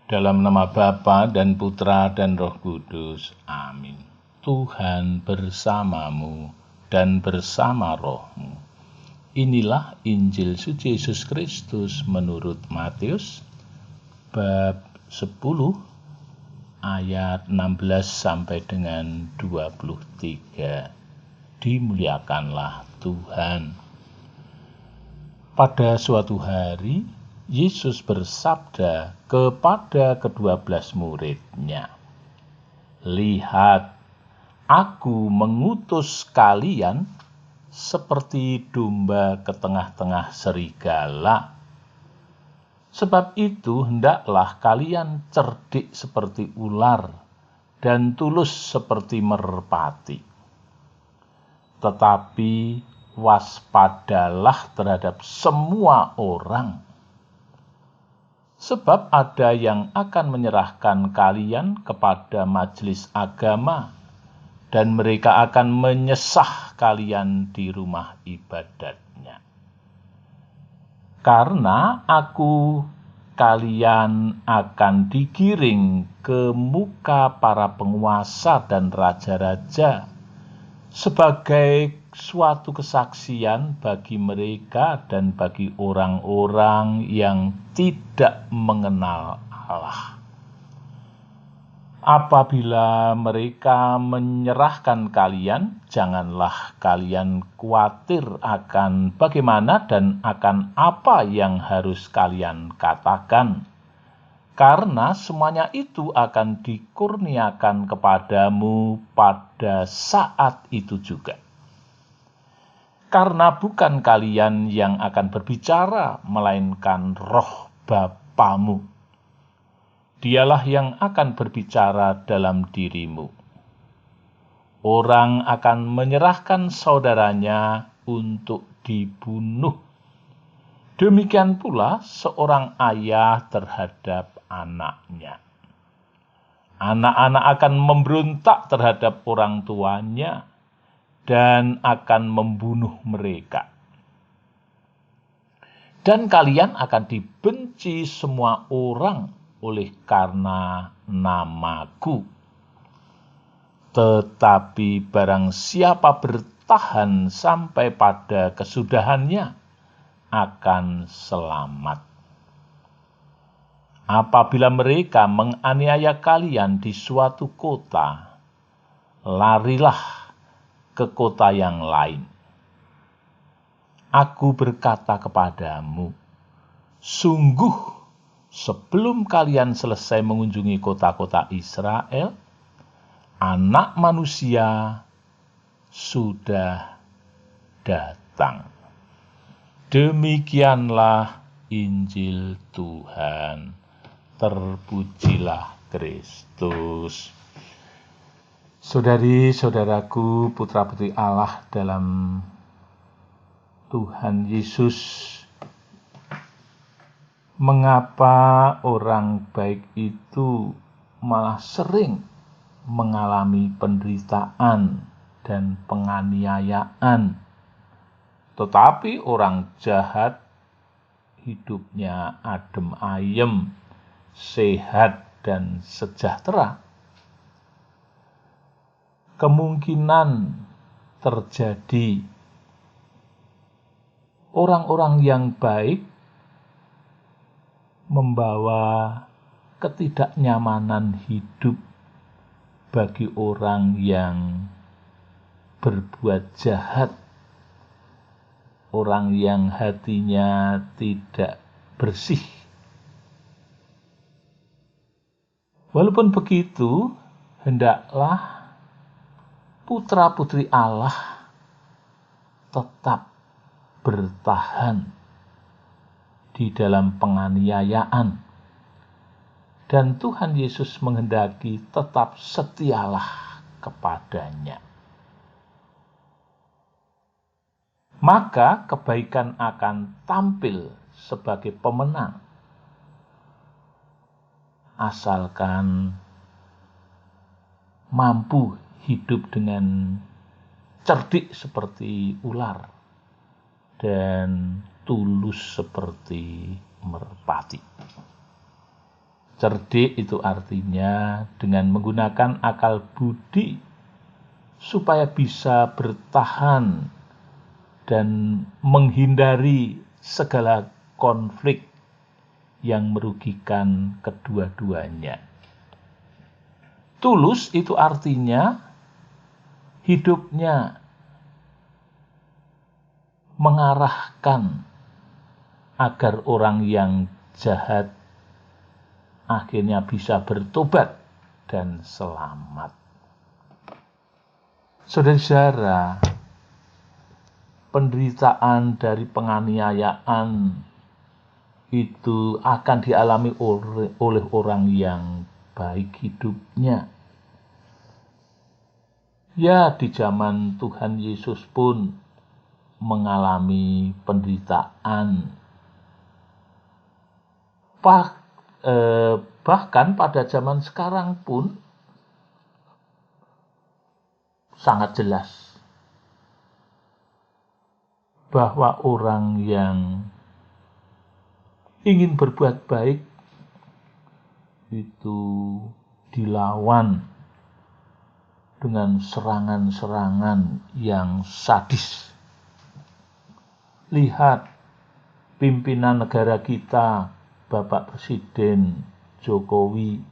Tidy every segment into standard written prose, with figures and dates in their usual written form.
Dalam nama Bapa dan Putra dan Roh Kudus. Amin. Tuhan bersamamu dan bersama rohmu. Inilah Injil suci Yesus Kristus menurut Matius bab 10 ayat 16 sampai dengan 23. Dimuliakanlah Tuhan. Pada suatu hari, Yesus bersabda kepada ke-12 murid-Nya, "Lihat, Aku mengutus kalian seperti domba ke tengah-tengah serigala. Sebab itu hendaklah kalian cerdik seperti ular dan tulus seperti merpati. Tetapi waspadalah terhadap semua orang. Sebab ada yang akan menyerahkan kalian kepada majelis agama, dan mereka akan menyesah kalian di rumah ibadatnya. Karena kalian akan digiring ke muka para penguasa dan raja-raja sebagai suatu kesaksian bagi mereka dan bagi orang-orang yang tidak mengenal Allah. Apabila mereka menyerahkan kalian, janganlah kalian khawatir akan bagaimana dan akan apa yang harus kalian katakan, karena semuanya itu akan dikurniakan kepadamu pada saat itu juga. Karena bukan kalian yang akan berbicara, melainkan Roh Bapamu. Dialah yang akan berbicara dalam dirimu. Orang akan menyerahkan saudaranya untuk dibunuh. Demikian pula seorang ayah terhadap anaknya. Anak-anak akan memberontak terhadap orang tuanya dan akan membunuh mereka. Dan kalian akan dibenci semua orang oleh karena namaku. Tetapi barang siapa bertahan sampai pada kesudahannya akan selamat. Apabila mereka menganiaya kalian di suatu kota, larilah ke kota yang lain. Aku berkata kepadamu, sungguh sebelum kalian selesai mengunjungi kota-kota Israel, Anak Manusia sudah datang. Demikianlah Injil Tuhan. Terpujilah Kristus. Saudari-saudaraku, putra-putri Allah dalam Tuhan Yesus, mengapa orang baik itu malah sering mengalami penderitaan dan penganiayaan, tetapi orang jahat hidupnya adem ayem, sehat dan sejahtera? Kemungkinan terjadi orang-orang yang baik membawa ketidaknyamanan hidup bagi orang yang berbuat jahat, orang yang hatinya tidak bersih. Walaupun begitu, hendaklah putra-putri Allah tetap bertahan di dalam penganiayaan. Dan Tuhan Yesus menghendaki tetap setialah kepadanya. Maka kebaikan akan tampil sebagai pemenang. Asalkan mampu hidup dengan cerdik seperti ular dan tulus seperti merpati. Cerdik itu artinya dengan menggunakan akal budi supaya bisa bertahan dan menghindari segala konflik yang merugikan kedua-duanya. Tulus itu artinya hidupnya mengarahkan agar orang yang jahat akhirnya bisa bertobat dan selamat. Saudara-saudara, penderitaan dari penganiayaan itu akan dialami oleh orang yang baik hidupnya. Ya, di zaman Tuhan Yesus pun mengalami penderitaan. Bahkan pada zaman sekarang pun sangat jelas bahwa orang yang ingin berbuat baik itu dilawan dengan serangan-serangan yang sadis. Lihat pimpinan negara kita, Bapak Presiden Jokowi.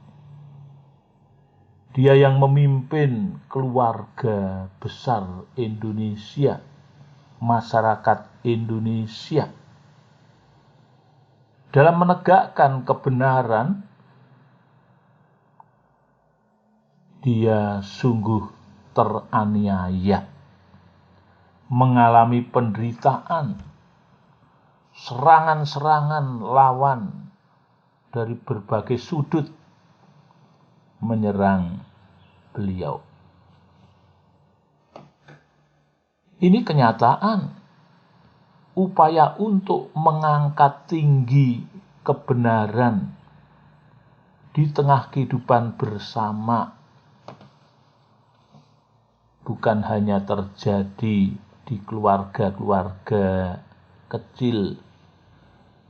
Dia yang memimpin keluarga besar Indonesia, masyarakat Indonesia. Dalam menegakkan kebenaran, dia sungguh teraniaya, mengalami penderitaan, serangan-serangan lawan dari berbagai sudut menyerang beliau. Ini kenyataan upaya untuk mengangkat tinggi kebenaran di tengah kehidupan bersama bukan hanya terjadi di keluarga-keluarga kecil,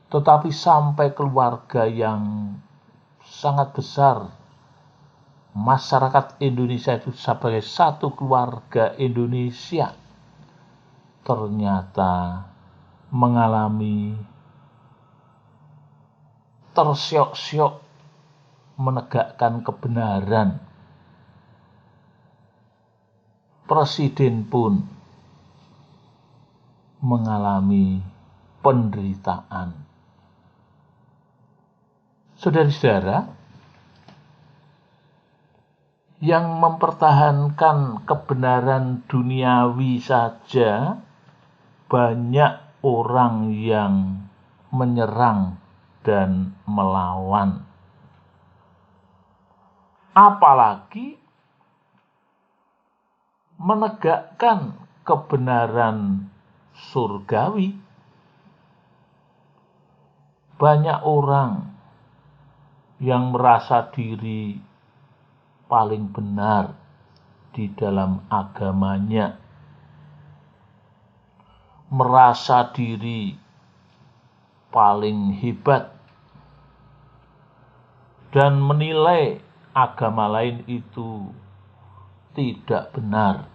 tetapi sampai keluarga yang sangat besar. Masyarakat Indonesia itu sebagai satu keluarga Indonesia ternyata mengalami tersiok-siok menegakkan kebenaran. Presiden pun mengalami penderitaan. Saudara-saudara, yang mempertahankan kebenaran duniawi saja banyak orang yang menyerang dan melawan. Apalagi menegakkan kebenaran surgawi. Banyak orang yang merasa diri paling benar di dalam agamanya, merasa diri paling hebat, dan menilai agama lain itu tidak benar.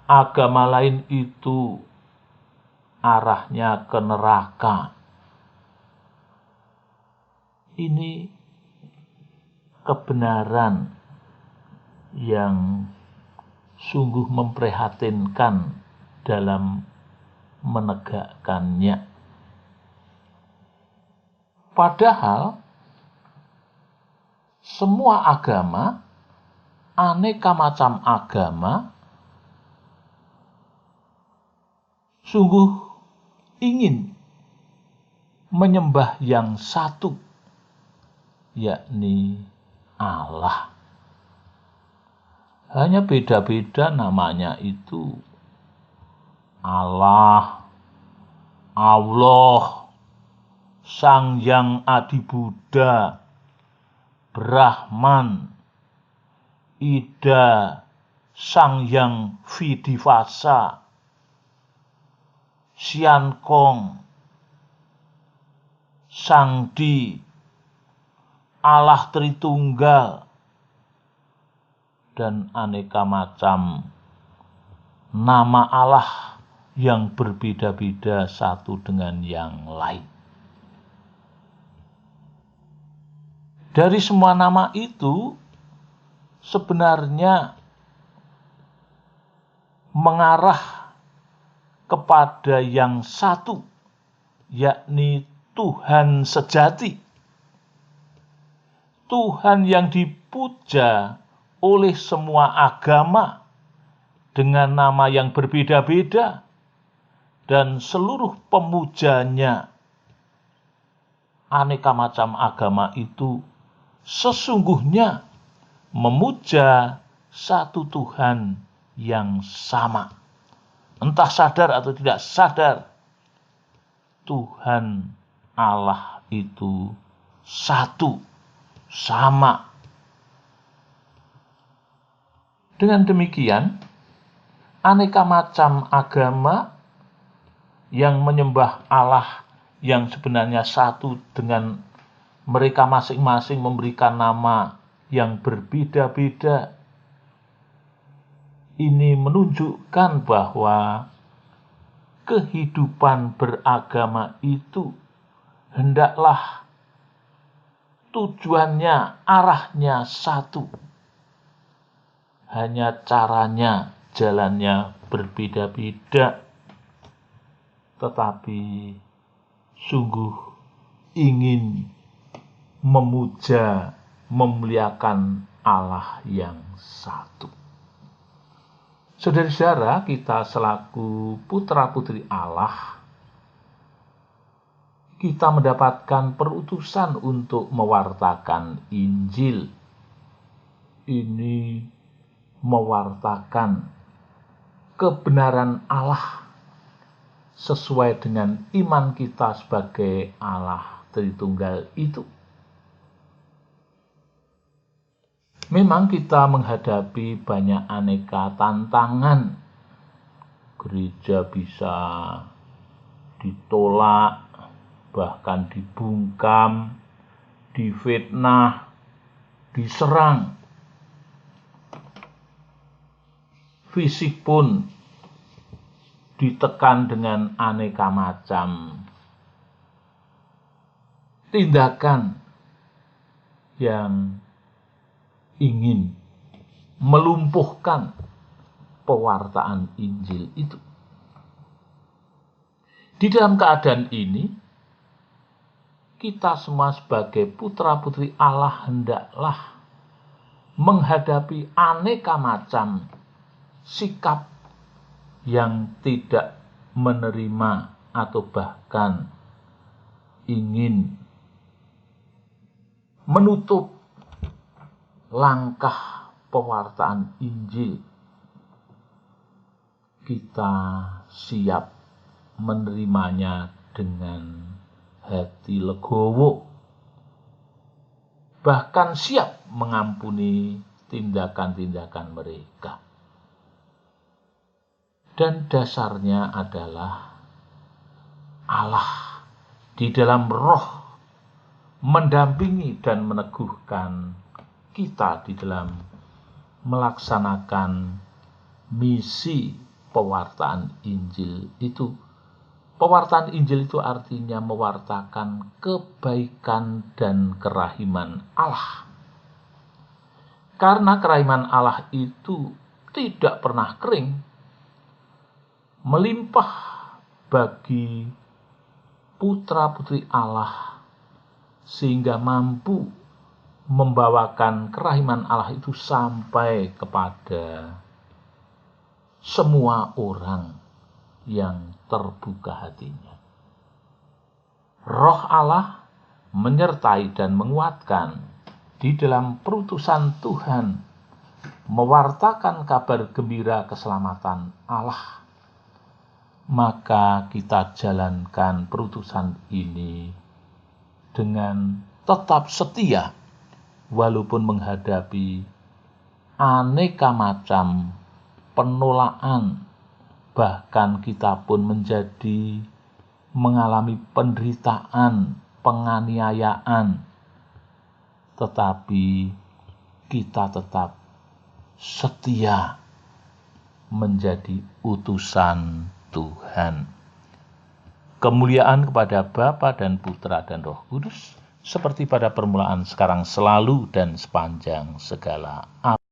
Agama lain itu arahnya ke neraka. Ini kebenaran yang sungguh memprihatinkan dalam menegakkannya. Padahal semua agama, aneka macam agama, sungguh ingin menyembah yang satu, yakni Allah. Hanya beda-beda namanya itu. Allah, Allah, Sang Yang Adi Buddha, Brahman, Ida, Sang Yang Vidivasa, Sian Kong, Sangdi, Allah Tritunggal, dan aneka macam nama Allah yang berbeda-beda satu dengan yang lain. Dari semua nama itu sebenarnya mengarah kepada yang satu, yakni Tuhan sejati. Tuhan yang dipuja oleh semua agama dengan nama yang berbeda-beda, dan seluruh pemujanya aneka macam agama itu sesungguhnya memuja satu Tuhan yang sama. Entah sadar atau tidak sadar, Tuhan Allah itu satu, sama. Dengan demikian, aneka macam agama yang menyembah Allah yang sebenarnya satu dengan mereka masing-masing memberikan nama yang berbeda-beda, ini menunjukkan bahwa kehidupan beragama itu hendaklah tujuannya, arahnya satu. Hanya caranya, jalannya berbeda-beda, tetapi sungguh ingin memuja, memuliakan Allah yang satu. Saudara-saudara, kita selaku putra-putri Allah, kita mendapatkan perutusan untuk mewartakan Injil. Ini mewartakan kebenaran Allah sesuai dengan iman kita sebagai Allah Tritunggal itu. Memang kita menghadapi banyak aneka tantangan. Gereja bisa ditolak, bahkan dibungkam, difitnah, diserang. Fisik pun ditekan dengan aneka macam tindakan yang ingin melumpuhkan pewartaan Injil itu. Di dalam keadaan ini, kita semua sebagai putra-putri Allah hendaklah menghadapi aneka macam sikap yang tidak menerima atau bahkan ingin menutup langkah pewartaan Injil. Kita siap menerimanya dengan hati legowo, bahkan siap mengampuni tindakan-tindakan mereka. Dan dasarnya adalah Allah di dalam roh mendampingi dan meneguhkan kita di dalam melaksanakan misi pewartaan Injil itu. Pewartaan Injil itu artinya mewartakan kebaikan dan kerahiman Allah. Karena kerahiman Allah itu tidak pernah kering, melimpah bagi putra-putri Allah, sehingga mampu membawakan kerahiman Allah itu sampai kepada semua orang yang terbuka hatinya. Roh Allah menyertai dan menguatkan di dalam perutusan Tuhan, mewartakan kabar gembira keselamatan Allah. Maka kita jalankan perutusan ini dengan tetap setia, walaupun menghadapi aneka macam penolakan, bahkan kita pun mengalami penderitaan, penganiayaan, tetapi kita tetap setia menjadi utusan Tuhan. Kemuliaan kepada Bapa dan Putra dan Roh Kudus, seperti pada permulaan, sekarang, selalu, dan sepanjang segala abad.